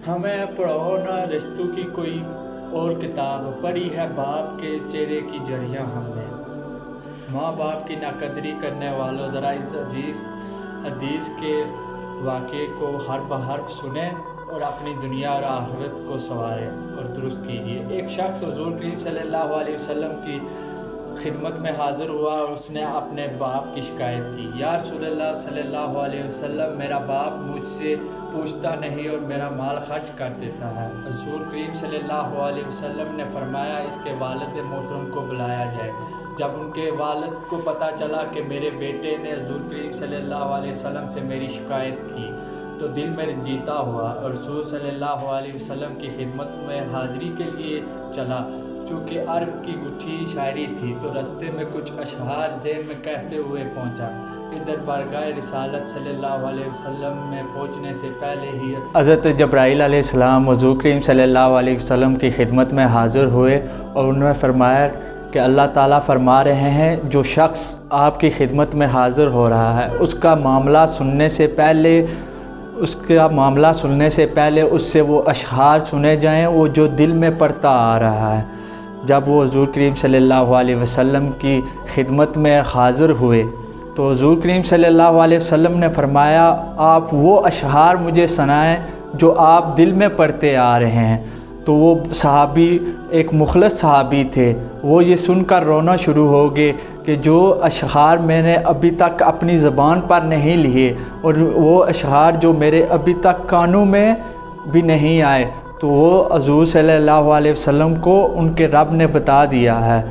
ہمیں پڑھو نہ رشتوں کی کوئی اور کتاب، پڑھی ہے باپ کے چہرے کی جڑیاں ہم نے۔ ماں باپ کی ناقدری کرنے والوں، ذرا اس حدیث کے واقعے کو حرف بحرف سنیں اور اپنی دنیا اور آخرت کو سنواریں اور درست کیجیے۔ ایک شخص حضور کریم صلی اللہ علیہ وسلم کی خدمت میں حاضر ہوا اور اس نے اپنے باپ کی شکایت کی۔ یا رسول اللہ صلی اللہ علیہ وسلم، میرا باپ مجھ سے پوچھتا نہیں اور میرا مال خرچ کر دیتا ہے۔ حضور کریم صلی اللہ علیہ وسلم نے فرمایا، اس کے والد محترم کو بلایا جائے۔ جب ان کے والد کو پتہ چلا کہ میرے بیٹے نے حضور کریم صلی اللہ علیہ وسلم سے میری شکایت کی تو دل میں رنجیدہ ہوا اور رسول صلی اللہ علیہ وسلم کی خدمت میں حاضری کے لیے چلا۔ چونکہ عرب کی گٹھی شاعری تھی تو رستے میں کچھ اشعار ذہن میں کہتے ہوئے پہنچا۔ ادھر بارگاہ رسالت صلی اللہ علیہ وسلم میں پہنچنے سے پہلے ہی حضرت جبرائیل علیہ السلام حضور کریم صلی اللہ علیہ وسلم کی خدمت میں حاضر ہوئے اور انہوں نے فرمایا کہ اللہ تعالیٰ فرما رہے ہیں، جو شخص آپ کی خدمت میں حاضر ہو رہا ہے اس کا معاملہ سننے سے پہلے اس سے وہ اشعار سنے جائیں وہ جو دل میں پڑتا آ رہا ہے۔ جب وہ حضور کریم صلی اللہ علیہ وسلم کی خدمت میں حاضر ہوئے تو حضور کریم صلی اللہ علیہ وسلم نے فرمایا، آپ وہ اشعار مجھے سنائیں جو آپ دل میں پڑھتے آ رہے ہیں۔ تو وہ صحابی ایک مخلص صحابی تھے، وہ یہ سن کر رونا شروع ہو گئے کہ جو اشعار میں نے ابھی تک اپنی زبان پر نہیں لیے اور وہ اشعار جو میرے ابھی تک کانوں میں بھی نہیں آئے، تو وہ حضور صلی اللہ علیہ وسلم کو ان کے رب نے بتا دیا ہے،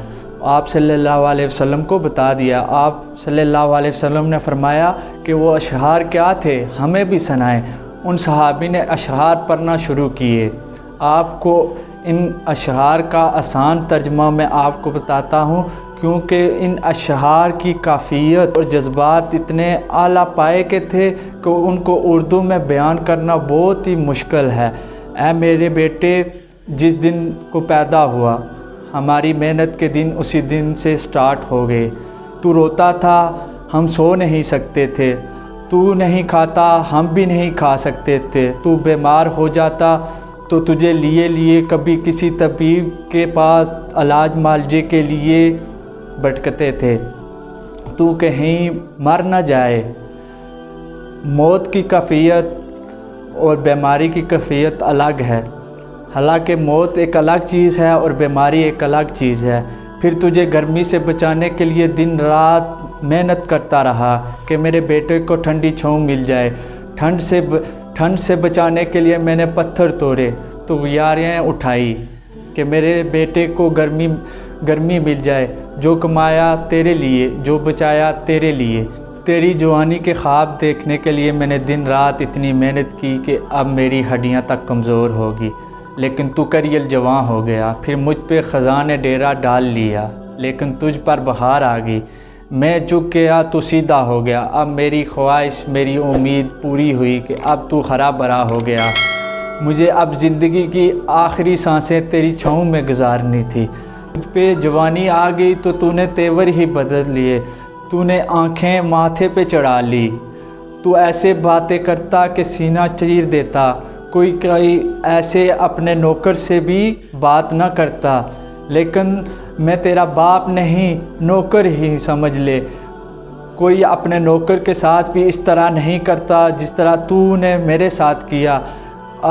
آپ صلی اللہ علیہ وسلم کو بتا دیا۔ آپ صلی اللہ علیہ وسلم نے فرمایا کہ وہ اشعار کیا تھے، ہمیں بھی سنائیں۔ ان صحابی نے اشعار پڑھنا شروع کیے۔ آپ کو ان اشعار کا آسان ترجمہ میں آپ کو بتاتا ہوں، کیونکہ ان اشعار کی کیفیت اور جذبات اتنے اعلیٰ پائے کے تھے کہ ان کو اردو میں بیان کرنا بہت ہی مشکل ہے۔ اے میرے بیٹے، جس دن کو پیدا ہوا ہماری محنت کے دن اسی دن سے سٹارٹ ہو گئے۔ تو روتا تھا، ہم سو نہیں سکتے تھے، تو نہیں کھاتا، ہم بھی نہیں کھا سکتے تھے، تو بیمار ہو جاتا تو تجھے لیے کبھی کسی طبیب کے پاس علاج معالجے کے لیے بھٹکتے تھے، تو کہیں مر نہ جائے۔ موت کی کیفیت اور بیماری کی کیفیت الگ ہے، حالانکہ موت ایک الگ چیز ہے اور بیماری ایک الگ چیز ہے۔ پھر تجھے گرمی سے بچانے کے لیے دن رات محنت کرتا رہا کہ میرے بیٹے کو ٹھنڈی چھاؤں مل جائے۔ ٹھنڈ سے بچانے کے لیے میں نے پتھر توڑے، تیاریاں اٹھائی کہ میرے بیٹے کو گرمی مل جائے۔ جو کمایا تیرے لیے، جو بچایا تیرے لیے۔ تیری جوانی کے خواب دیکھنے کے لیے میں نے دن رات اتنی محنت کی کہ اب میری ہڈیاں تک کمزور ہوگی، لیکن تو کریل جوان ہو گیا۔ پھر مجھ پہ خزاں نے ڈیرا ڈال لیا، لیکن تجھ پر بہار آ گئی۔ میں جھک گیا تو سیدھا ہو گیا۔ اب میری خواہش، میری امید پوری ہوئی کہ اب تو ہرا بھرا ہو گیا۔ مجھے اب زندگی کی آخری سانسیں تیری چھاؤں میں گزارنی تھی۔ مجھ پہ جوانی آ گئی تو نے تیور ہی بدل لیے، تو نے آنکھیں ماتھے پہ چڑھا لی۔ تو ایسے باتیں کرتا کہ سینہ چیر دیتا، کوئی ایسے اپنے نوکر سے بھی بات نہ کرتا، لیکن میں تیرا باپ نہیں، نوکر ہی سمجھ لے۔ کوئی اپنے نوکر کے ساتھ بھی اس طرح نہیں کرتا جس طرح تو نے میرے ساتھ کیا۔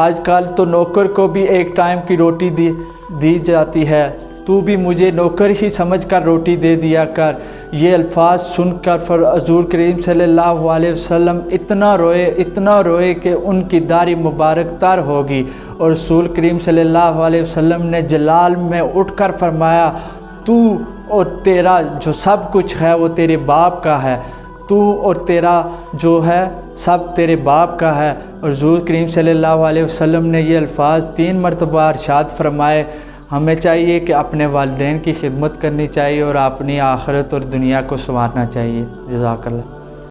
آج کل تو نوکر کو بھی ایک ٹائم کی روٹی دی جاتی ہے، تو بھی مجھے نوکر ہی سمجھ کر روٹی دے دیا کر۔ یہ الفاظ سن کر حضور کریم صلی اللہ علیہ وسلم اتنا روئے کہ ان کی داڑھی مبارک تر ہوگی، اور رسول کریم صلی اللہ علیہ وسلم نے جلال میں اٹھ کر فرمایا، تو اور تیرا جو سب کچھ ہے وہ تیرے باپ کا ہے، تو اور تیرا جو ہے سب تیرے باپ کا ہے۔ اور حضور کریم صلی اللہ علیہ وسلم نے یہ الفاظ 3 مرتبہ ارشاد فرمائے۔ ہمیں چاہیے کہ اپنے والدین کی خدمت کرنی چاہیے اور اپنی آخرت اور دنیا کو سنوارنا چاہیے۔ جزاک اللہ۔